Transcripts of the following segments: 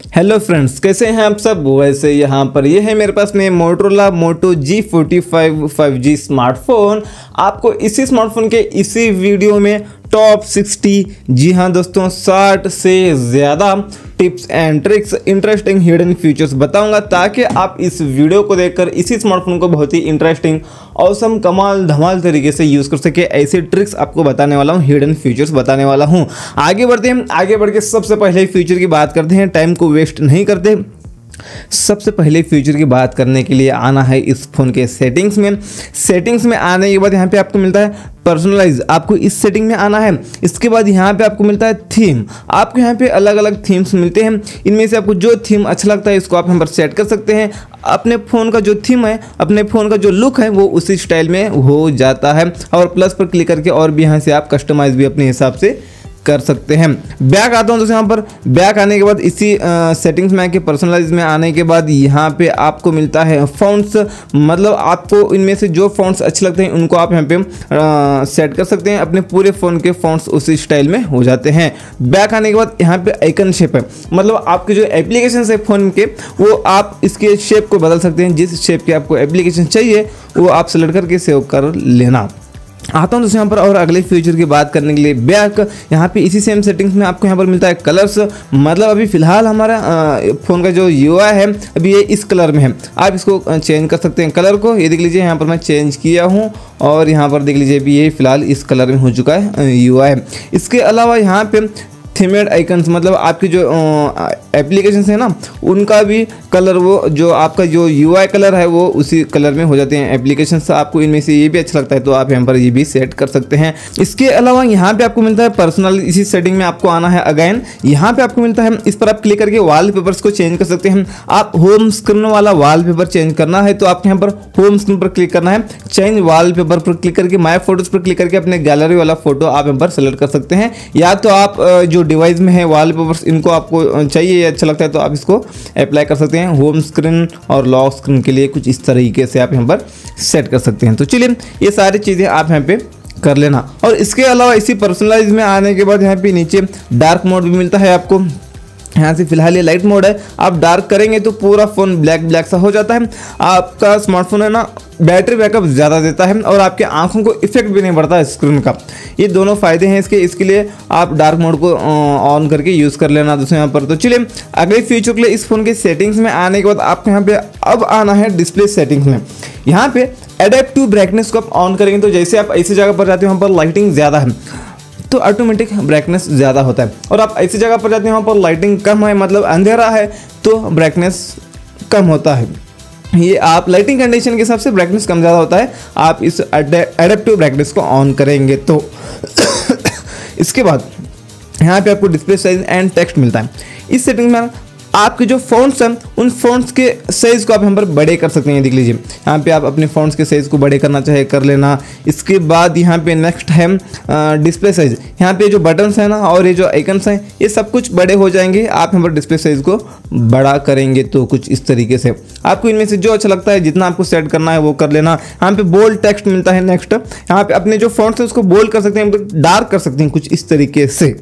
Hello friends, कैसे हैं आप सब। वैसे यहाँ पर ये है मेरे पास में मोटोरोला मोटो G45 5G स्मार्टफोन। आपको इसी स्मार्टफोन के इसी वीडियो में टॉप 60, जी हाँ दोस्तों, 60 से ज़्यादा tips and tricks, interesting hidden features बताऊंगा, ताकि आप इस वीडियो को देखकर इसी स्मार्टफोन को बहुत ही इंटरेस्टिंग, औसम, कमाल धमाल तरीके से यूज़ कर सके। ऐसे ट्रिक्स आपको बताने वाला हूँ, हिडन फीचर्स बताने वाला हूँ। आगे बढ़ते हैं। आगे बढ़ के सबसे पहले फीचर की बात करते हैं, टाइम को वेस्ट नहीं करते। सबसे पहले फीचर की बात करने के लिए आना है इस फ़ोन के सेटिंग्स में। सेटिंग्स में आने के बाद यहाँ पे आपको मिलता है पर्सनलाइज, आपको इस सेटिंग में आना है। इसके बाद यहाँ पे आपको मिलता है थीम। आपको यहाँ पे अलग अलग थीम्स मिलते हैं, इनमें से आपको जो थीम अच्छा लगता है इसको आप यहाँ पर सेट कर सकते हैं। अपने फ़ोन का जो थीम है, अपने फ़ोन का जो लुक है वो उसी स्टाइल में हो जाता है। और प्लस पर क्लिक करके और भी यहाँ से आप कस्टमाइज़ भी अपने हिसाब से कर सकते हैं। बैक आता हूँ दोस्तों, यहाँ पर बैक आने के बाद इसी सेटिंग्स में आके पर्सनलाइज में आने के बाद यहाँ पे आपको मिलता है फ़ॉन्ट्स। मतलब आपको इनमें से जो फ़ॉन्ट्स अच्छे लगते हैं उनको आप यहाँ पे सेट कर सकते हैं। अपने पूरे फ़ोन के फ़ॉन्ट्स उसी स्टाइल में हो जाते हैं। बैक आने के बाद यहाँ पे आइकन शेप है, मतलब आपके जो एप्लीकेशन है फ़ोन के, वो आप इसके शेप को बदल सकते हैं। जिस शेप के आपको एप्लीकेशन चाहिए वो आप सेलेक्ट करके सेव कर लेना। आता हूँ दोस्तों यहाँ पर और अगले फीचर की बात करने के लिए बैक। यहाँ पे इसी सेम सेटिंग्स में आपको यहाँ पर मिलता है कलर्स। मतलब अभी फ़िलहाल हमारा फ़ोन का जो UI है अभी ये इस कलर में है। आप इसको चेंज कर सकते हैं कलर को। ये देख लीजिए यहाँ पर मैं चेंज किया हूँ और यहाँ पर देख लीजिए अभी ये फ़िलहाल इस कलर में हो चुका है UI। इसके अलावा यहाँ पे थीमेड आइकन्स, मतलब आपकी जो एप्लीकेशंस है ना उनका भी कलर, वो जो आपका जो UI कलर है वो उसी कलर में हो जाते हैं एप्लीकेशंस। आपको इनमें से ये भी अच्छा लगता है तो आप यहाँ पर ये भी सेट कर सकते हैं। इसके अलावा यहाँ पे आपको मिलता है पर्सनल। इसी सेटिंग में आपको आना है अगेन। यहाँ पे आपको मिलता है, इस पर आप क्लिक करके वॉलपेपर्स को चेंज कर सकते हैं। आप होम स्क्रीन वाला वॉलपेपर चेंज करना है तो आपको यहाँ पर होम स्क्रीन पर क्लिक करना है। चेंज वॉलपेपर पर क्लिक करके माय फोटोज पर क्लिक करके अपने गैलरी वाला फोटो आप यहाँ पर सेलेक्ट कर सकते हैं। या तो आप जो डिवाइस में है वॉलपेपर्स, इनको आपको चाहिए या अच्छा लगता है तो आप इसको अप्लाई कर सकते हैं। होम स्क्रीन और लॉक स्क्रीन के लिए कुछ इस तरीके से आप यहाँ पर सेट कर सकते हैं। तो चलिए ये सारी चीज़ें आप यहाँ पे कर लेना। और इसके अलावा इसी पर्सनलाइज में आने के बाद यहाँ पे नीचे डार्क मोड भी मिलता है आपको। यहाँ से फिलहाल ये लाइट मोड है, आप डार्क करेंगे तो पूरा फ़ोन ब्लैक सा हो जाता है। आपका स्मार्टफोन है ना बैटरी बैकअप ज़्यादा देता है और आपके आंखों को इफेक्ट भी नहीं पड़ता है स्क्रीन का। ये दोनों फ़ायदे हैं इसके लिए आप डार्क मोड को ऑन करके यूज़ कर लेना दोस्तों यहाँ पर। तो चलिए अगले फीचर के लिए इस फ़ोन के सेटिंग्स में आने के बाद आपको यहाँ पे अब आना है डिस्प्ले सेटिंग्स में। यहाँ पे एडेप्टिव ब्राइटनेस को आप ऑन करेंगे तो जैसे आप ऐसी जगह पर जाते हो वहाँ पर लाइटिंग ज़्यादा है तो ऑटोमेटिक ब्राइटनेस ज़्यादा होता है। और आप ऐसी जगह पर जाते हैं वहाँ पर लाइटिंग कम है, मतलब अंधेरा है, तो ब्राइटनेस कम होता है। ये आप लाइटिंग कंडीशन के हिसाब से ब्राइटनेस कम ज़्यादा होता है। आप इस एडेप्टिव ब्राइटनेस को ऑन करेंगे तो इसके बाद यहाँ पे आपको डिस्प्ले साइज एंड टेक्स्ट मिलता है। इस सेटिंग में आपके जो फ़ॉन्ट्स हैं उन फ़ॉन्ट्स के साइज़ को आप यहाँ पर बड़े कर सकते हैं। देख लीजिए यहाँ पे आप अपने फ़ॉन्ट्स के साइज़ को बड़े करना चाहे कर लेना। इसके बाद यहाँ पे नेक्स्ट है डिस्प्ले साइज़। यहाँ पे जो बटन्स हैं ना और ये जो आइकन्स हैं ये सब कुछ बड़े हो जाएंगे। आप यहाँ पर डिस्प्ले साइज़ को बड़ा करेंगे तो कुछ इस तरीके से आपको इनमें से जो अच्छा लगता है, जितना आपको सेट करना है वो कर लेना। यहाँ पे बोल्ड टेक्स्ट मिलता है। नेक्स्ट यहाँ पे अपने जो फ़ॉन्ट्स हैं उसको बोल्ड कर सकते हैं, डार्क कर सकते हैं कुछ इस तरीके से।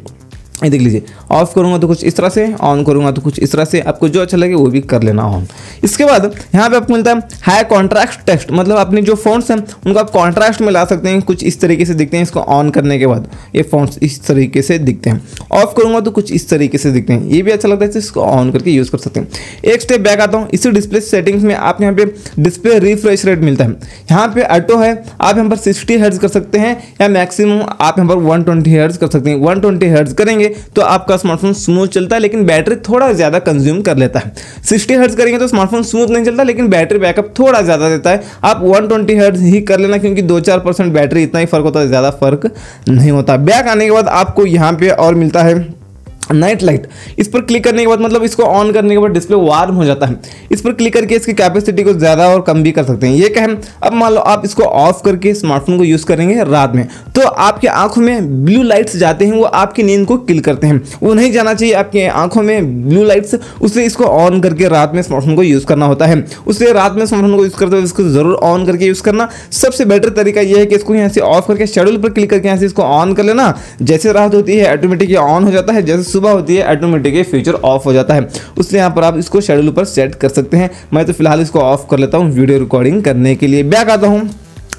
ये देख लीजिए ऑफ करूँगा तो कुछ इस तरह से, ऑन करूँगा तो कुछ इस तरह से। आपको जो अच्छा लगे वो भी कर लेना ऑन। इसके बाद यहाँ पे आपको मिलता है हाई कॉन्ट्रास्ट टेक्स्ट, मतलब अपने जो फ़ॉन्ट्स हैं उनको आप कॉन्ट्रास्ट में ला सकते हैं, कुछ इस तरीके से दिखते हैं। इसको ऑन करने के बाद ये फ़ॉन्ट्स इस तरीके से दिखते हैं। ऑफ करूँगा तो कुछ इस तरीके से दिखते हैं। ये भी अच्छा लगता है, इसको ऑन करके यूज़ कर सकते हैं। एक स्टेप बैक आता हूँ। इसी डिस्प्ले सेटिंग्स में आप यहाँ पे डिस्प्ले रिफ्रेश रेट मिलता है। यहाँ पे ऑटो है, आप यहाँ पर 60 हर्ट्ज कर सकते हैं या मैक्सिमम आप यहाँ पर 120 हर्ट्ज कर सकते हैं। 120 हर्ट्ज करेंगे तो आपका स्मार्टफोन स्मूथ चलता है लेकिन बैटरी थोड़ा ज़्यादा कंज्यूम कर लेता है। 60 हर्ट्ज करेंगे तो स्मार्टफोन स्मूथ नहीं चलता लेकिन बैटरी बैकअप थोड़ा ज़्यादा देता है। आप 120 हर्ट्ज ही कर लेना क्योंकि 2-4% बैटरी इतना ही फ़र्क होता है, ज़्यादा फर्क नहीं होता। बैक आने के बाद आपको यहाँ पे और मिलता है नाइट लाइट। इस पर क्लिक करने के बाद, मतलब इसको ऑन करने के बाद डिस्प्ले वार्म हो जाता है। इस पर क्लिक करके इसकी कैपेसिटी को ज़्यादा और कम भी कर सकते हैं। ये क्या है, अब मान लो आप इसको ऑफ करके स्मार्टफोन को यूज़ करेंगे रात में तो आपकी आंखों में ब्लू लाइट्स जाते हैं, वो आपकी नींद को किल करते हैं। वो नहीं जाना चाहिए आपकी आंखों में ब्लू लाइट्स, उससे इसको ऑन करके रात में स्मार्टफोन को यूज़ करना होता है। उससे रात में स्मार्टफोन को यूज़ करते हुए इसको ज़रूर ऑन करके यूज़ करना। सबसे बेटर तरीका यह है कि इसको यहाँ से ऑफ करके शेड्यूल पर क्लिक करके यहाँ से इसको ऑन कर लेना। जैसे रात होती है ऑटोमेटिक ये ऑन हो जाता है, जैसे सुबह होती है ऑटोमेटिक ये फीचर ऑफ हो जाता है। उसलिए यहाँ पर आप इसको शेड्यूल पर सेट कर सकते हैं। मैं तो फिलहाल इसको ऑफ कर लेता हूँ वीडियो रिकॉर्डिंग करने के लिए। बैक आता हूँ,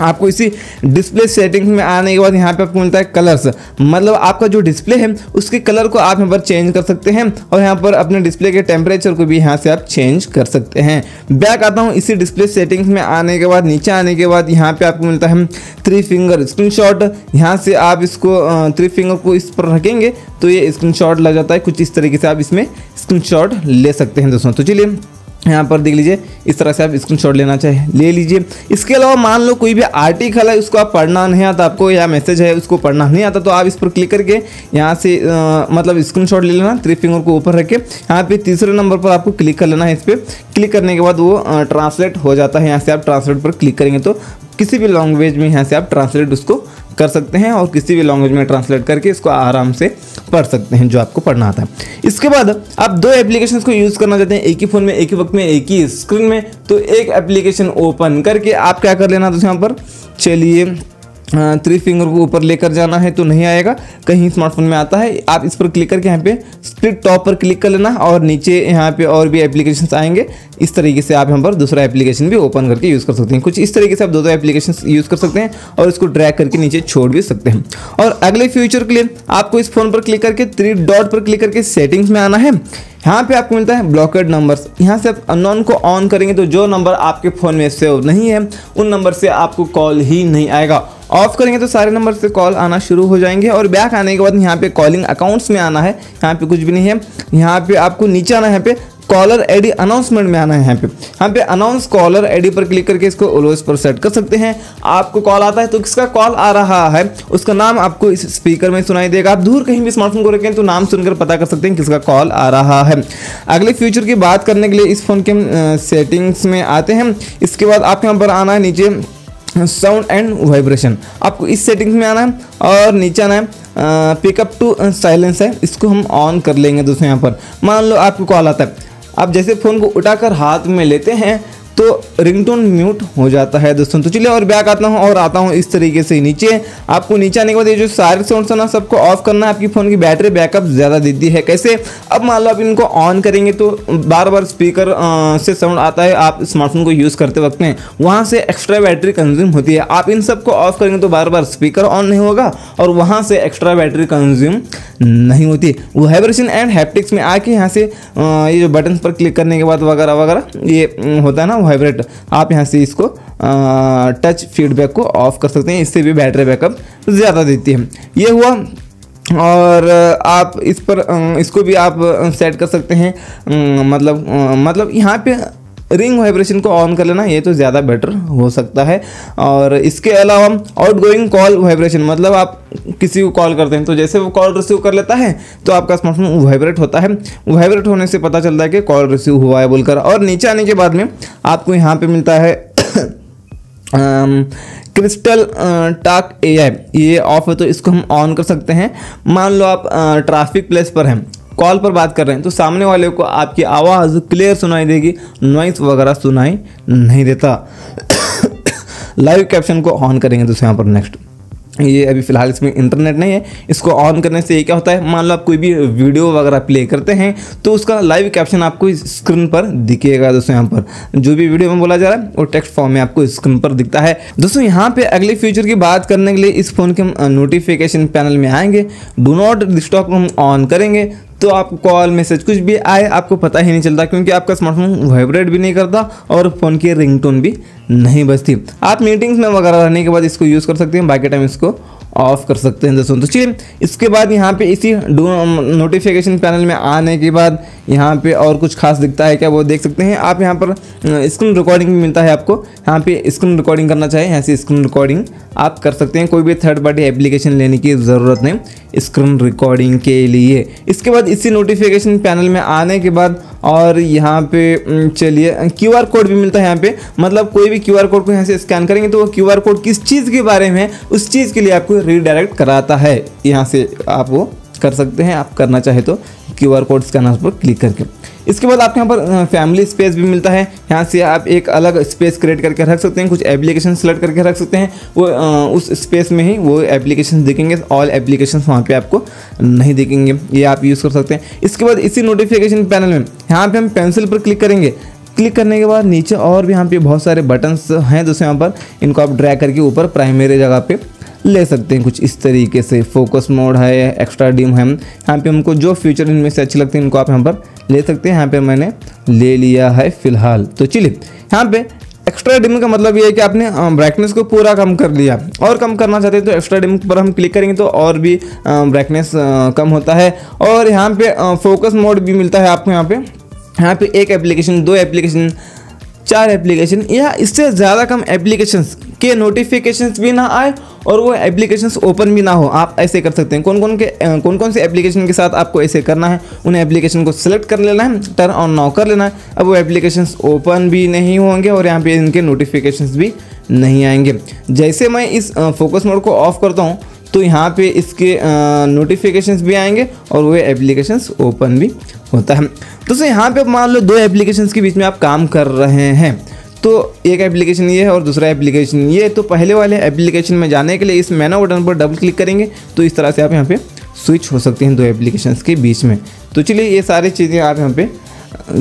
आपको इसी डिस्प्ले सेटिंग्स में आने के बाद यहाँ पे आपको मिलता है कलर्स, मतलब आपका जो डिस्प्ले है उसके कलर को आप यहाँ पर चेंज कर सकते हैं और यहाँ पर अपने डिस्प्ले के टेम्परेचर को भी यहाँ से आप चेंज कर सकते हैं। बैक आता हूँ, इसी डिस्प्ले सेटिंग्स में आने के बाद नीचे आने के बाद यहाँ पे आपको मिलता है 3 फिंगर स्क्रीनशॉट। यहाँ से आप इसको 3 फिंगर को इस पर रखेंगे तो ये स्क्रीनशॉट लग जाता है। कुछ इस तरीके से आप इसमें स्क्रीनशॉट ले सकते हैं दोस्तों। तो चलिए यहाँ पर देख लीजिए, इस तरह से आप स्क्रीनशॉट लेना चाहे ले लीजिए। इसके अलावा मान लो कोई भी आर्टिकल है उसको आप पढ़ना नहीं आता आपको, या मैसेज है उसको पढ़ना नहीं आता, तो आप इस पर क्लिक करके यहाँ से मतलब स्क्रीनशॉट ले लेना। 3 फिंगर को ऊपर रख के यहाँ पे तीसरे नंबर पर आपको क्लिक कर लेना है। इस पर क्लिक करने के बाद वो ट्रांसलेट हो जाता है। यहाँ से आप ट्रांसलेट पर क्लिक करेंगे तो किसी भी लैंग्वेज में यहाँ से आप ट्रांसलेट उसको कर सकते हैं और किसी भी लैंग्वेज में ट्रांसलेट करके इसको आराम से पढ़ सकते हैं जो आपको पढ़ना आता है। इसके बाद आप 2 एप्लीकेशंस को यूज़ करना चाहते हैं एक ही फ़ोन में, एक ही वक्त में, एक ही स्क्रीन में, तो एक एप्लीकेशन ओपन करके आप क्या कर लेना, तो यहाँ पर चलिए 3 फिंगर को ऊपर लेकर जाना है तो नहीं आएगा, कहीं स्मार्टफोन में आता है। आप इस पर क्लिक करके यहाँ पे स्प्लिट टॉप पर क्लिक कर लेना और नीचे यहाँ पे और भी एप्लीकेशंस आएंगे। इस तरीके से आप यहाँ पर दूसरा एप्लीकेशन भी ओपन करके यूज़ कर सकते हैं। कुछ इस तरीके से आप 2 एप्लीकेशंस यूज़ कर सकते हैं और इसको ड्रैग करके नीचे छोड़ भी सकते हैं। और अगले फ्यूचर के लिए आपको इस फोन पर क्लिक करके 3 डॉट पर क्लिक करके सेटिंग्स में आना है। यहाँ पे आपको मिलता है ब्लॉकेड नंबर्स। यहाँ से आप अननोन को ऑन करेंगे तो जो नंबर आपके फ़ोन में सेव नहीं है उन नंबर से आपको कॉल ही नहीं आएगा। ऑफ करेंगे तो सारे नंबर से कॉल आना शुरू हो जाएंगे। और बैक आने के बाद यहाँ पे कॉलिंग अकाउंट्स में आना है। यहाँ पे कुछ भी नहीं है, यहाँ पे आपको नीचे आना है, यहाँ पे कॉलर आईडी अनाउंसमेंट में आना है। यहाँ पे अनाउंस कॉलर आईडी पर क्लिक करके इसको ऑलवेज पर सेट कर सकते हैं। आपको कॉल आता है तो किसका कॉल आ रहा है उसका नाम आपको इस स्पीकर में सुनाई देगा। आप दूर कहीं भी स्मार्टफोन को रखें तो नाम सुनकर पता कर सकते हैं किसका कॉल आ रहा है। अगले फ्यूचर की बात करने के लिए इस फोन के सेटिंग्स में आते हैं। इसके बाद आप यहाँ पर आना है नीचे साउंड एंड वाइब्रेशन, आपको इस सेटिंग्स में आना है और नीचे आना है पिकअप टू साइलेंस है, इसको हम ऑन कर लेंगे दोस्तों। यहाँ पर मान लो आपको कॉल आता है, आप जैसे फ़ोन को उठाकर हाथ में लेते हैं तो रिंगटोन म्यूट हो जाता है दोस्तों। तो चलिए और बैक आता हूँ और आता हूँ इस तरीके से नीचे। आपको नीचे आने के बाद ये जो सारे साउंड्स है ना सबको ऑफ करना है। आपकी फ़ोन की बैटरी बैकअप ज़्यादा देती है। कैसे, अब मान लो आप इनको ऑन करेंगे तो बार बार स्पीकर से साउंड आता है, आप स्मार्टफोन को यूज़ करते वक्त में वहाँ से एक्स्ट्रा बैटरी कंज्यूम होती है। आप इन सबको ऑफ करेंगे तो बार बार स्पीकर ऑन नहीं होगा और वहाँ से एक्स्ट्रा बैटरी कंज्यूम नहीं होती। वाइब्रेशन एंड हैप्टिक्स में आके यहाँ से ये जो बटन पर क्लिक करने के बाद वगैरह वगैरह ये होता है ना वाइब्रेट, आप यहाँ से इसको टच फीडबैक को ऑफ कर सकते हैं। इससे भी बैटरी बैकअप ज़्यादा देती है। ये हुआ। और आप इस पर इसको भी आप सेट कर सकते हैं, मतलब यहाँ पे रिंग वाइब्रेशन को ऑन कर लेना, ये तो ज़्यादा बेटर हो सकता है। और इसके अलावा आउटगोइंग कॉल वाइब्रेशन, मतलब आप किसी को कॉल करते हैं तो जैसे वो कॉल रिसीव कर लेता है तो आपका स्मार्टफोन वाइब्रेट होता है। वाइब्रेट होने से पता चलता है कि कॉल रिसीव हुआ है बोलकर। और नीचे आने के बाद में आपको यहाँ पे मिलता है क्रिस्टल टॉक AI, ये ऑफ है तो इसको हम ऑन कर सकते हैं। मान लो आप ट्रैफिक प्लेस पर हैं, कॉल पर बात कर रहे हैं तो सामने वाले को आपकी आवाज़ क्लियर सुनाई देगी, नॉइस वगैरह सुनाई नहीं देता। लाइव कैप्शन को ऑन करेंगे तो यहाँ पर नेक्स्ट, ये अभी फिलहाल इसमें इंटरनेट नहीं है, इसको ऑन करने से ये क्या होता है, मान लो आप कोई भी वीडियो वगैरह प्ले करते हैं तो उसका लाइव कैप्शन आपको स्क्रीन पर दिखेगा दोस्तों। यहाँ पर जो भी वीडियो में बोला जा रहा है वो टेक्स्ट फॉर्म में आपको स्क्रीन पर दिखता है दोस्तों। यहाँ पे अगले फ्यूचर की बात करने के लिए इस फोन के हम नोटिफिकेशन पैनल में आएंगे, डू नॉट डिस्टर्ब को हम ऑन करेंगे तो आपको कॉल मैसेज कुछ भी आए आपको पता ही नहीं चलता, क्योंकि आपका स्मार्टफोन वाइब्रेट भी नहीं करता और फ़ोन की रिंगटोन भी नहीं बजती। आप मीटिंग्स में वगैरह रहने के बाद इसको यूज़ कर सकते हैं, बाकी टाइम इसको ऑफ कर सकते हैं दोस्तों। तो चलिए इसके बाद यहाँ पे इसी नोटिफिकेशन पैनल में आने के बाद यहाँ पे और कुछ खास दिखता है क्या वो देख सकते हैं आप। यहाँ पर स्क्रीन रिकॉर्डिंग भी मिलता है आपको, यहाँ पे स्क्रीन रिकॉर्डिंग करना चाहे यहाँ से स्क्रीन रिकॉर्डिंग आप कर सकते हैं। कोई भी थर्ड पार्टी एप्लीकेशन लेने की ज़रूरत नहीं स्क्रीन रिकॉर्डिंग के लिए। इसके बाद इसी नोटिफिकेशन पैनल में आने के बाद और यहाँ पे चलिए QR कोड भी मिलता है यहाँ पे, मतलब कोई भी QR कोड को यहाँ से स्कैन करेंगे तो वो QR कोड किस चीज़ के बारे में उस चीज़ के लिए आपको रीडायरेक्ट कराता है। यहाँ से आप वो कर सकते हैं, आप करना चाहे तो QR कोड स्कैनर पर क्लिक करके। इसके बाद आपको यहाँ पर फैमिली स्पेस भी मिलता है। यहाँ से आप एक अलग स्पेस क्रिएट करके रख सकते हैं, कुछ एप्लीकेशन सेलेक्ट करके रख सकते हैं, वो उस स्पेस में ही वो एप्लीकेशन दिखेंगे, ऑल एप्लीकेशन वहाँ पे आपको नहीं दिखेंगे, ये आप यूज़ कर सकते हैं। इसके बाद इसी नोटिफिकेशन पैनल में यहाँ पे हम पेंसिल पर क्लिक करेंगे। क्लिक करने के बाद नीचे और भी यहाँ पे बहुत सारे बटन्स हैं दोस्तों, यहाँ पर इनको आप ड्रैग करके ऊपर प्राइमरी जगह पे ले सकते हैं कुछ इस तरीके से। फोकस मोड है, एक्स्ट्रा डिम है, यहाँ पे हमको जो फीचर इनमें से अच्छे लगते हैं इनको आप यहाँ पर ले सकते हैं। यहाँ पे मैंने ले लिया है फिलहाल। तो चलिए यहाँ पे एक्स्ट्रा डिम का मतलब ये है कि आपने ब्राइटनेस को पूरा कम कर लिया और कम करना चाहते हैं तो एक्स्ट्रा डिम पर हम क्लिक करेंगे तो और भी ब्राइटनेस कम होता है। और यहाँ पे फोकस मोड भी मिलता है आपको। यहाँ पे एक एप्लीकेशन, 2 एप्लीकेशन, 4 एप्लीकेशन या इससे ज़्यादा कम एप्लीकेशंस के नोटिफिकेशंस भी ना आए और वो एप्लीकेशंस ओपन भी ना हो, आप ऐसे कर सकते हैं। कौन कौन से एप्लीकेशन के साथ आपको ऐसे करना है, उन एप्लीकेशन को सिलेक्ट कर लेना है, टर्न ऑन नाउ कर लेना है। अब वो एप्लीकेशंस ओपन भी नहीं होंगे और यहाँ पे इनके नोटिफिकेशंस भी नहीं आएंगे। जैसे मैं इस फोकस मोड को ऑफ करता हूँ तो यहाँ पे इसके नोटिफिकेशंस भी आएंगे और वो एप्लीकेशंस ओपन भी होता है। दोस्तों यहाँ पे मान लो 2 एप्लीकेशंस के बीच में आप काम कर रहे हैं, तो एक एप्लीकेशन ये है और दूसरा एप्लीकेशन ये। तो पहले वाले एप्लीकेशन में जाने के लिए इस मेनू बटन पर डबल क्लिक करेंगे तो इस तरह से आप यहाँ पे स्विच हो सकते हैं 2 एप्लीकेशंस के बीच में। तो चलिए ये सारी चीज़ें आप यहाँ पे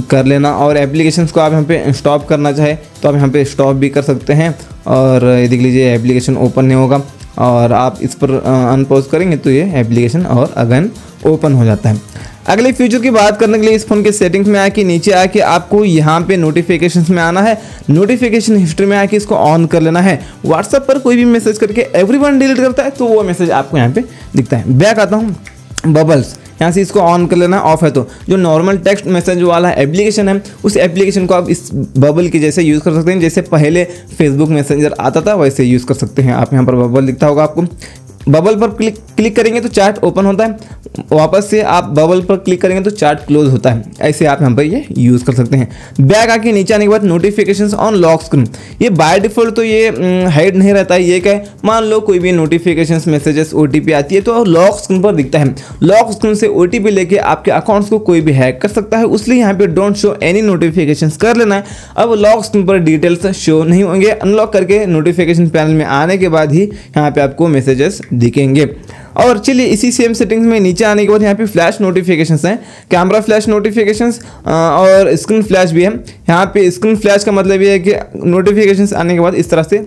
कर लेना। और एप्लीकेशंस को आप यहाँ पे स्टॉप करना चाहे तो आप यहाँ पे स्टॉप भी कर सकते हैं। और ये देख लीजिए एप्लीकेशन ओपन नहीं होगा और आप इस पर अनपॉज करेंगे तो ये एप्लीकेशन और अगेन ओपन हो जाता है। अगले फीचर की बात करने के लिए इस फोन के सेटिंग्स में आके नीचे आके आपको यहाँ पे नोटिफिकेशंस में आना है। नोटिफिकेशन हिस्ट्री में आके इसको ऑन कर लेना है। व्हाट्सएप पर कोई भी मैसेज करके एवरीवन डिलीट करता है तो वो मैसेज आपको यहाँ पे दिखता है। बैक आता हूँ, बबल्स, यहाँ से इसको ऑन कर लेना है, ऑफ है तो जो नॉर्मल टेक्स्ट मैसेज वाला एप्लीकेशन है उस एप्लीकेशन को आप इस बबल के जैसे यूज़ कर सकते हैं। जैसे पहले फेसबुक मैसेंजर आता था वैसे यूज़ कर सकते हैं आप। यहाँ पर बबल दिखता होगा आपको, बबल पर क्लिक करेंगे तो चैट ओपन होता है, वापस से आप बबल पर क्लिक करेंगे तो चैट क्लोज होता है। ऐसे आप यहाँ पर ये यूज़ कर सकते हैं। बैक आके नीचे आने के बाद नोटिफिकेशंस ऑन लॉक स्क्रीन, ये बाय डिफॉल्ट तो ये हाइड नहीं रहता है। ये क्या है, मान लो कोई भी नोटिफिकेशंस मैसेजेस OTP आती है तो लॉक स्क्रीन पर दिखता है। लॉक स्क्रीन से OTP लेके आपके अकाउंट्स को कोई भी हैक कर सकता है, इसलिए यहाँ पे डोंट शो एनी नोटिफिकेशंस कर लेना है। अब लॉक स्क्रीन पर डिटेल्स शो नहीं होंगे। अनलॉक करके नोटिफिकेशन पैनल में आने के बाद ही यहाँ पे आपको मैसेजेस दिखेंगे। और चलिए इसी सेम सेटिंग्स में नीचे आने के बाद यहाँ पे फ्लैश नोटिफिकेशंस हैं, कैमरा फ्लैश नोटिफिकेशंस और स्क्रीन फ्लैश भी है। यहाँ पे स्क्रीन फ्लैश का मतलब ये है कि नोटिफिकेशंस आने के बाद इस तरह से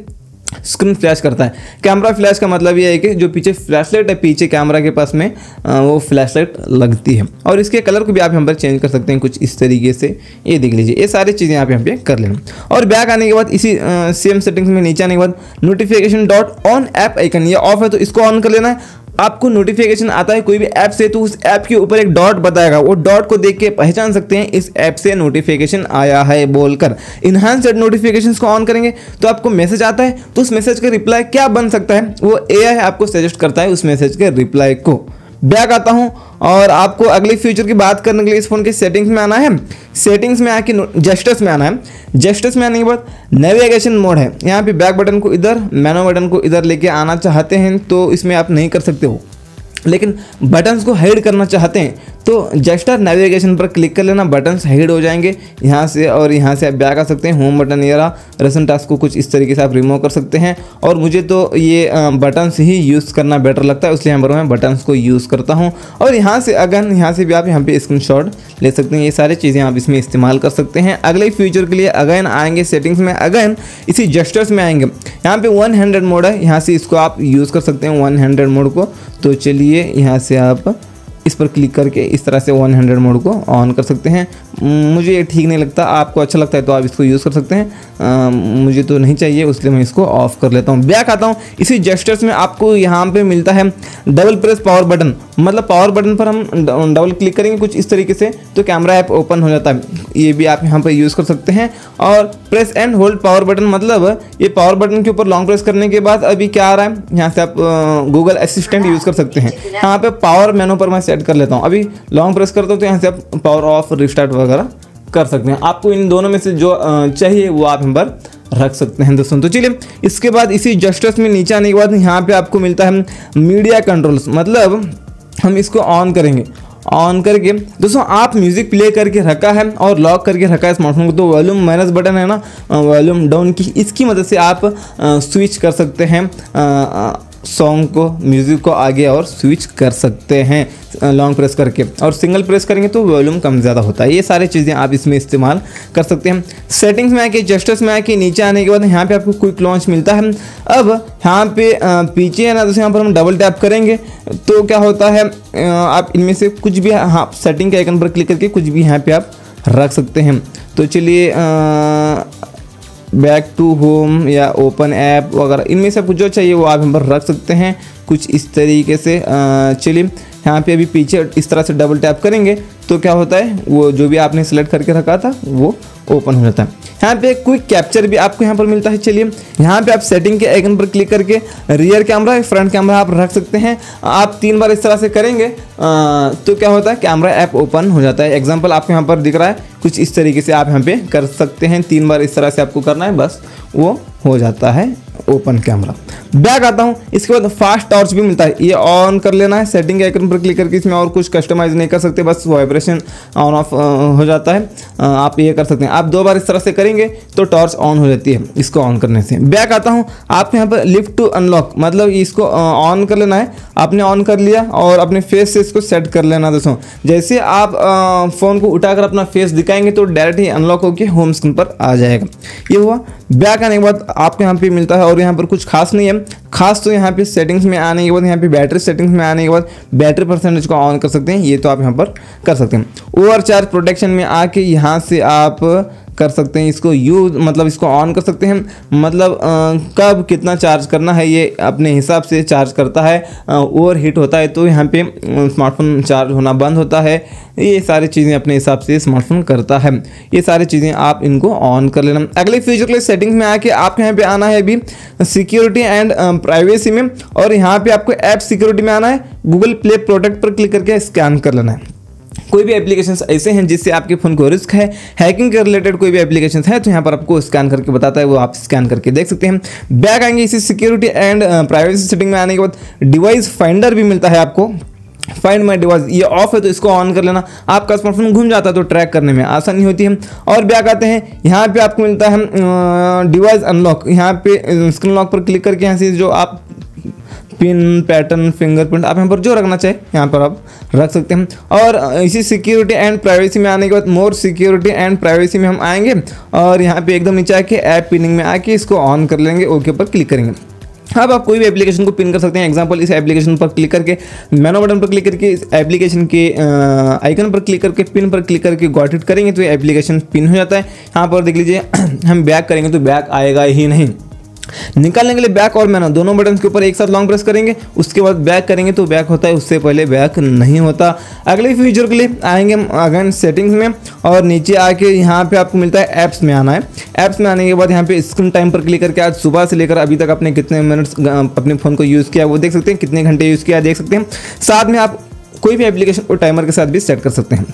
स्क्रीन फ्लैश करता है। कैमरा फ्लैश का मतलब ये है कि जो पीछे फ्लैशलाइट है, पीछे कैमरा के पास में वो फ्लैशलाइट लगती है। और इसके कलर को भी आप यहाँ पर चेंज कर सकते हैं कुछ इस तरीके से। ये देख लीजिए, ये सारी चीज़ें आप यहाँ पे कर लेना। और बैक आने के बाद इसी सेम सेटिंग्स में नीचे आने के बाद notification dot on app icon, ये ऑफ है तो इसको ऑन कर लेना है। आपको नोटिफिकेशन आता है कोई भी ऐप से तो उस ऐप के ऊपर एक डॉट बताएगा, वो डॉट को देख के पहचान सकते हैं इस ऐप से नोटिफिकेशन आया है बोलकर। इनहैंस्ड नोटिफिकेशंस को ऑन करेंगे तो आपको मैसेज आता है तो उस मैसेज का रिप्लाई क्या बन सकता है वो AI आपको सजेस्ट करता है उस मैसेज के रिप्लाई को। बैक आता हूं और आपको अगले फीचर की बात करने के लिए इस फोन के सेटिंग्स में आना है। सेटिंग्स में आके जेस्टर्स में आना है। जेस्टर्स में आने के बाद नेविगेशन मोड है। यहाँ पे बैक बटन को इधर, मेनू बटन को इधर लेके आना चाहते हैं तो इसमें आप नहीं कर सकते हो, लेकिन बटन्स को हाइड करना चाहते हैं तो जेस्टर नेविगेशन पर क्लिक कर लेना, बटन्स हाइड हो जाएंगे यहाँ से। और यहाँ से आप बैक आ सकते हैं। होम बटन या रेसेंट टास्क को कुछ इस तरीके से आप रिमूव कर सकते हैं। और मुझे तो ये बटन्स ही यूज़ करना बेटर लगता है, इसलिए यहाँ पर मैं बटन्स को यूज़ करता हूँ। और यहाँ से अगन, यहाँ से भी आप यहाँ पे स्क्रीनशॉट ले सकते हैं। ये सारी चीज़ें आप इसमें इस्तेमाल कर सकते हैं। अगले फीचर के लिए अगेन आएंगे सेटिंग्स में, अगेन इसी जेस्टर्स में आएंगे। यहाँ पे 1 हैंडेड मोड है, यहाँ से इसको आप यूज़ कर सकते हैं 1 हैंडेड मोड को। तो चलिए यहाँ से आप इस पर क्लिक करके इस तरह से 1 हैंडेड मोड को ऑन कर सकते हैं। मुझे ये ठीक नहीं लगता, आपको अच्छा लगता है तो आप इसको यूज़ कर सकते हैं। मुझे तो नहीं चाहिए, इसलिए मैं इसको ऑफ कर लेता हूँ। बैक आता हूँ। इसी जेस्टर्स में आपको यहाँ पे मिलता है डबल प्रेस पावर बटन, मतलब पावर बटन पर हम डबल क्लिक करेंगे कुछ इस तरीके से तो कैमरा ऐप ओपन हो जाता है। ये भी आप यहाँ पर यूज़ कर सकते हैं। और press and hold power button, मतलब ये पावर बटन के ऊपर लॉन्ग प्रेस करने के बाद अभी क्या आ रहा है, यहाँ से आप गूगल असिस्टेंट यूज़ कर सकते हैं। यहाँ पे पावर मेनू पर मैं सेट कर लेता हूँ। अभी लॉन्ग प्रेस करता हूँ तो यहाँ से आप पावर ऑफ, रिस्टार्ट वगैरह कर सकते हैं। आपको इन दोनों में से जो चाहिए वो आप यहाँ पर रख सकते हैं दोस्तों। तो चलिए इसके बाद इसी जेस्टर्स में नीचे आने के बाद यहाँ पे आपको मिलता है मीडिया कंट्रोल्स, मतलब हम इसको ऑन करेंगे। ऑन करके दोस्तों आप म्यूज़िक प्ले करके रखा है और लॉक करके रखा है स्मार्टफोन को, तो वॉल्यूम माइनस बटन है ना, वॉल्यूम डाउन की, इसकी मदद से आप स्विच कर सकते हैं सॉन्ग को, म्यूज़िक को आगे और स्विच कर सकते हैं लॉन्ग प्रेस करके, और सिंगल प्रेस करेंगे तो वॉल्यूम कम ज़्यादा होता है। ये सारी चीज़ें आप इसमें इस्तेमाल कर सकते हैं। सेटिंग्स में आके, जस्टिस में आके नीचे आने के बाद यहाँ पे आपको क्विक लॉन्च मिलता है। अब यहाँ पे पीछे है ना, तो यहाँ पर हम डबल टैप करेंगे तो क्या होता है, आप इनमें से कुछ भी, हाँ, सेटिंग के आइकन पर क्लिक करके कुछ भी यहाँ पे आप रख सकते हैं। तो चलिए बैक टू होम या ओपन ऐप वगैरह, इनमें से आपको जो चाहिए वो आप यहाँ पर रख सकते हैं कुछ इस तरीके से। चलिए यहाँ पे अभी पीछे इस तरह से डबल टैप करेंगे तो क्या होता है, वो जो भी आपने सेलेक्ट करके रखा था वो ओपन हो जाता है। यहाँ पे क्विक कैप्चर भी आपको यहाँ पर मिलता है। चलिए यहाँ पे आप सेटिंग के आइकन पर क्लिक करके रियर कैमरा, फ्रंट कैमरा आप रख सकते हैं। आप 3 बार इस तरह से करेंगे तो क्या होता है, कैमरा ऐप ओपन हो जाता है। एग्जांपल आपको यहाँ पर दिख रहा है, कुछ इस तरीके से आप यहाँ पे कर सकते हैं। 3 बार इस तरह से आपको करना है, बस वो हो जाता है ओपन कैमरा। बैक आता हूँ, इसके बाद फास्ट टॉर्च भी मिलता है, ये ऑन कर लेना है। सेटिंग के आइकन पर क्लिक करके इसमें और कुछ कस्टमाइज नहीं कर सकते, बस वाइब्रेशन ऑन ऑफ हो जाता है, आप ये कर सकते हैं। आप 2 बार इस तरह से करेंगे तो टॉर्च ऑन हो जाती है इसको ऑन करने से। बैक आता हूँ, आप यहाँ पर लिफ्ट टू अनलॉक, मतलब इसको ऑन कर लेना है। आपने ऑन कर लिया और अपने फेस से इसको सेट कर लेना दोस्तों। जैसे आप फ़ोन को उठाकर अपना फेस दिखाएंगे तो डायरेक्ट ही अनलॉक होकर होम स्क्रीन पर आ जाएगा। ये हुआ। बैक आने के बाद आपको यहाँ पे मिलता है, और यहाँ पर कुछ खास नहीं है, खास तो यहाँ पे सेटिंग्स में आने के बाद यहाँ पे बैटरी सेटिंग्स में आने के बाद बैटरी परसेंटेज को ऑन कर सकते हैं, ये तो आप यहाँ पर कर सकते हैं। ओवर चार्ज प्रोटेक्शन में आके यहाँ से आप कर सकते हैं इसको यूज, मतलब इसको ऑन कर सकते हैं, मतलब कब कितना चार्ज करना है ये अपने हिसाब से चार्ज करता है। ओवर हीट होता है तो यहाँ पे स्मार्टफोन चार्ज होना बंद होता है। ये सारी चीज़ें अपने हिसाब से स्मार्टफोन करता है। ये सारी चीज़ें आप इनको ऑन कर लेना। अगले फीचर के लिए सेटिंग्स में आके आप यहाँ पे आना है अभी सिक्योरिटी एंड प्राइवेसी में, और यहाँ पे आपको ऐप सिक्योरिटी में आना है। गूगल प्ले प्रोटेक्ट पर क्लिक करके स्कैन कर लेना है। कोई भी एप्लीकेशंस ऐसे हैं जिससे आपके फ़ोन को रिस्क है, हैकिंग के रिलेटेड कोई भी एप्लीकेशंस है तो यहाँ पर आपको स्कैन करके बताता है, वो आप स्कैन करके देख सकते हैं। बैक आएंगे, इसी सिक्योरिटी एंड प्राइवेसी सेटिंग में आने के बाद डिवाइस फाइंडर भी मिलता है आपको। फाइंड माई डिवाइस ये ऑफ है तो इसको ऑन कर लेना, आपका स्मार्टफोन घूम जाता है तो ट्रैक करने में आसानी होती है। और बैक आते हैं, यहाँ पे आपको मिलता है डिवाइस अनलॉक। यहाँ पे स्क्रीन लॉक पर क्लिक करके यहाँ से जो आप पिन, पैटर्न, फिंगरप्रिंट आप यहाँ पर जो रखना चाहे यहाँ पर आप रख सकते हैं। और इसी सिक्योरिटी एंड प्राइवेसी में आने के बाद मोर सिक्योरिटी एंड प्राइवेसी में हम आएंगे, और यहाँ पे एकदम नीचे आके ऐप पिनिंग में आके इसको ऑन कर लेंगे, ओके पर क्लिक करेंगे। अब आप कोई भी एप्लीकेशन को पिन कर सकते हैं। एग्जांपल इस एप्लीकेशन पर क्लिक करके, मेनू बटन पर क्लिक करके, इस एप्लीकेशन के आइकन पर क्लिक करके, पिन पर क्लिक करके गॉट इट करेंगे तो ये एप्लीकेशन पिन हो जाता है। यहाँ पर देख लीजिए हम बैक करेंगे तो बैक आएगा ही नहीं। निकालने के लिए बैक और मेनू दोनों बटन के ऊपर एक साथ लॉन्ग प्रेस करेंगे, उसके बाद बैक करेंगे तो बैक होता है, उससे पहले बैक नहीं होता। अगले फीचर के लिए आएंगे हम अगेन सेटिंग्स में, और नीचे आके यहाँ पे आपको मिलता है ऐप्स में आना है। ऐप्स में आने के बाद यहाँ पे स्क्रीन टाइम पर क्लिक करके आज सुबह से लेकर अभी तक आपने कितने मिनट्स अपने फ़ोन को यूज़ किया वो देख सकते हैं, कितने घंटे यूज़ किया देख सकते हैं। साथ में आप कोई भी एप्लीकेशन को टाइमर के साथ भी सेट कर सकते हैं।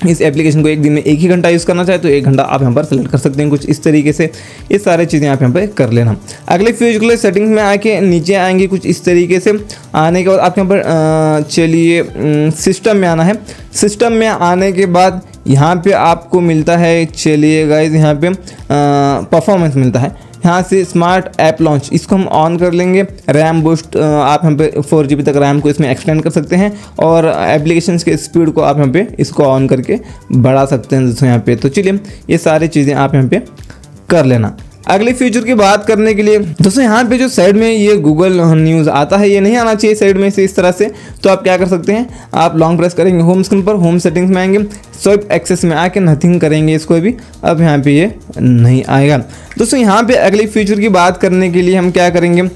इस एप्लीकेशन को एक दिन में 1 ही घंटा यूज़ करना चाहे तो 1 घंटा आप यहाँ पर सेलेक्ट कर सकते हैं, कुछ इस तरीके से। ये सारी चीज़ें आप यहाँ पर कर लेना। अगले फीचर के लिए सेटिंग्स में आके नीचे आएंगे, कुछ इस तरीके से आने के बाद आप यहाँ पर चलिए सिस्टम में आना है। सिस्टम में आने के बाद यहाँ पे आपको मिलता है, चलिए गाइज यहाँ पे परफॉर्मेंस मिलता है। यहाँ से स्मार्ट ऐप लॉन्च इसको हम ऑन कर लेंगे। रैम बूस्ट आप यहाँ पे 4 GB तक रैम को इसमें एक्सटेंड कर सकते हैं, और एप्लीकेशंस के स्पीड को आप यहाँ पे इसको ऑन करके बढ़ा सकते हैं दोस्तों यहाँ पे। तो चलिए ये सारी चीज़ें आप यहाँ पे कर लेना। अगले फीचर की बात करने के लिए दोस्तों यहाँ पे जो साइड में ये गूगल न्यूज़ आता है ये नहीं आना चाहिए साइड में से इस तरह से। तो आप क्या कर सकते हैं, आप लॉन्ग प्रेस करेंगे होम स्क्रीन पर, होम सेटिंग्स में आएंगे, स्वाइप एक्सेस में आके नथिंग करेंगे इसको भी, अब यहाँ पे ये नहीं आएगा। दोस्तों यहाँ पे अगले फीचर की बात करने के लिए हम क्या करेंगे,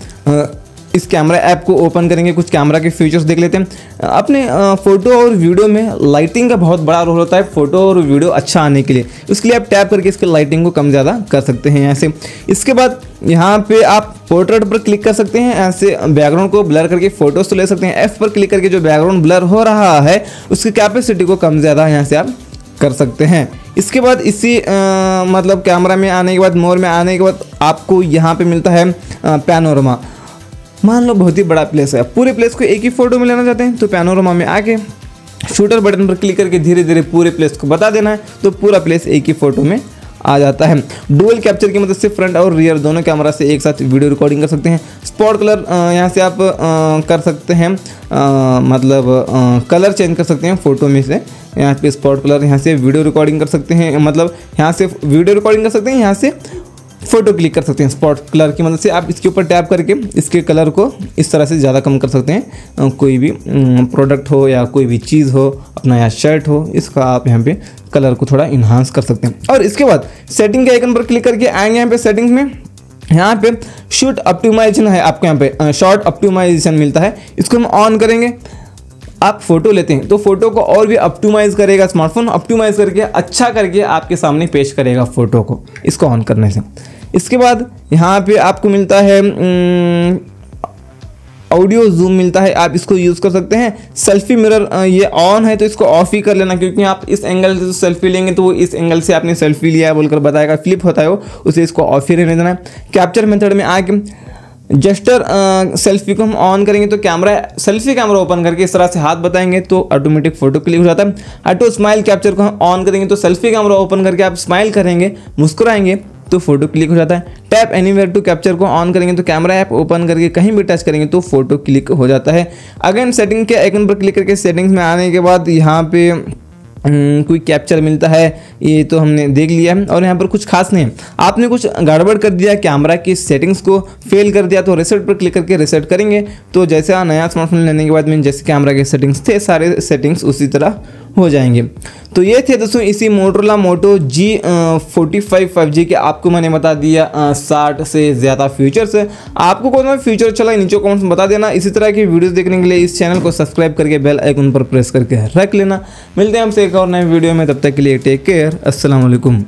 इस कैमरा ऐप को ओपन करेंगे, कुछ कैमरा के फीचर्स देख लेते हैं। अपने फ़ोटो और वीडियो में लाइटिंग का बहुत बड़ा रोल होता है फ़ोटो और वीडियो अच्छा आने के लिए। उसके लिए आप टैप करके इसके लाइटिंग को कम ज़्यादा कर सकते हैं यहाँ से। इसके बाद यहाँ पे आप पोर्ट्रेट पर क्लिक कर सकते हैं, ऐसे बैकग्राउंड को ब्लर करके फ़ोटोज़ तो ले सकते हैं। एफ पर क्लिक करके जो बैकग्राउंड ब्लर हो रहा है उसकी कैपेसिटी को कम ज़्यादा यहाँ से आप कर सकते हैं। इसके बाद इसी मतलब कैमरा में आने के बाद, मोर में आने के बाद आपको यहाँ पे मिलता है पैनोरमा। मान लो बहुत ही बड़ा प्लेस है, पूरे प्लेस को एक ही फ़ोटो में लेना चाहते हैं तो पैनोरमा में आके शूटर बटन पर क्लिक करके धीरे धीरे पूरे प्लेस को बता देना है, तो पूरा प्लेस एक ही फोटो में आ जाता है। डुअल कैप्चर की मदद से फ्रंट और रियर दोनों कैमरा से एक साथ वीडियो रिकॉर्डिंग कर सकते हैं। स्पॉट कलर यहाँ से आप कर सकते हैं, मतलब कलर चेंज कर सकते हैं फ़ोटो में से। यहाँ पे स्पॉट कलर, यहाँ से वीडियो रिकॉर्डिंग कर सकते हैं, मतलब यहाँ से वीडियो रिकॉर्डिंग कर सकते हैं, यहाँ से फ़ोटो क्लिक कर सकते हैं। स्पॉट कलर की मदद से आप इसके ऊपर टैप करके इसके कलर को इस तरह से ज़्यादा कम कर सकते हैं। कोई भी प्रोडक्ट हो या कोई भी चीज़ हो, अपना या शर्ट हो, इसका आप यहाँ पे कलर को थोड़ा इन्हांस कर सकते हैं। और इसके बाद सेटिंग के आइकन पर क्लिक करके आएंगे यहाँ पे सेटिंग्स में। यहाँ पे शूट ऑप्टिमाइजेशन है, आपको यहाँ पे शॉर्ट ऑप्टिमाइजेशन मिलता है, इसको हम ऑन करेंगे। आप फोटो लेते हैं तो फोटो को और भी ऑप्टिमाइज़ करेगा स्मार्टफोन, ऑप्टिमाइज़ करके अच्छा करके आपके सामने पेश करेगा फ़ोटो को, इसको ऑन करने से। इसके बाद यहाँ पे आपको मिलता है ऑडियो जूम मिलता है, आप इसको यूज़ कर सकते हैं। सेल्फी मिरर ये ऑन है तो इसको ऑफ ही कर लेना, क्योंकि आप इस एंगल से सेल्फी लेंगे तो वो इस एंगल से आपने सेल्फी लिया है बोलकर बताएगा, फ्लिप होता है वो, उसे इसको ऑफ ही रहने देना है। कैप्चर मेथड में आके जेस्टर सेल्फी को हम ऑन करेंगे तो सेल्फी कैमरा ओपन करके इस तरह से हाथ बताएंगे तो ऑटोमेटिक फोटो क्लिक हो जाता है। ऑटो स्माइल कैप्चर को हम ऑन करेंगे तो सेल्फी कैमरा ओपन करके आप स्माइल करेंगे, मुस्कुराएंगे तो फोटो क्लिक हो जाता है। टैप एनीवेयर टू कैप्चर को ऑन करेंगे तो कैमरा ऐप ओपन करके कहीं भी टच करेंगे तो फोटो क्लिक हो जाता है। अगेन सेटिंग के आइकन पर क्लिक करके सेटिंग्स में आने के बाद यहाँ पे कोई कैप्चर मिलता है, ये तो हमने देख लिया है। और यहाँ पर कुछ खास नहीं है, आपने कुछ गड़बड़ कर दिया, कैमरा की सेटिंग्स को फेल कर दिया तो रीसेट पर क्लिक करके रीसेट करेंगे तो जैसे नया स्मार्टफोन लेने के बाद में जैसे कैमरा के सेटिंग्स थे सारे सेटिंग्स उसी तरह हो जाएंगे। तो ये थे दोस्तों इसी मोटोरोला मोटो G45 5G के आपको मैंने बता दिया 60 से ज़्यादा फीचर्स। आपको कौन सा फीचर चला नीचे कमेंट्स में बता देना। इसी तरह की वीडियोस देखने के लिए इस चैनल को सब्सक्राइब करके बेल आइकन पर प्रेस करके रख लेना। मिलते हैं हमसे एक और नए वीडियो में, तब तक के लिए टेक केयर, अस्सलाम वालेकुम।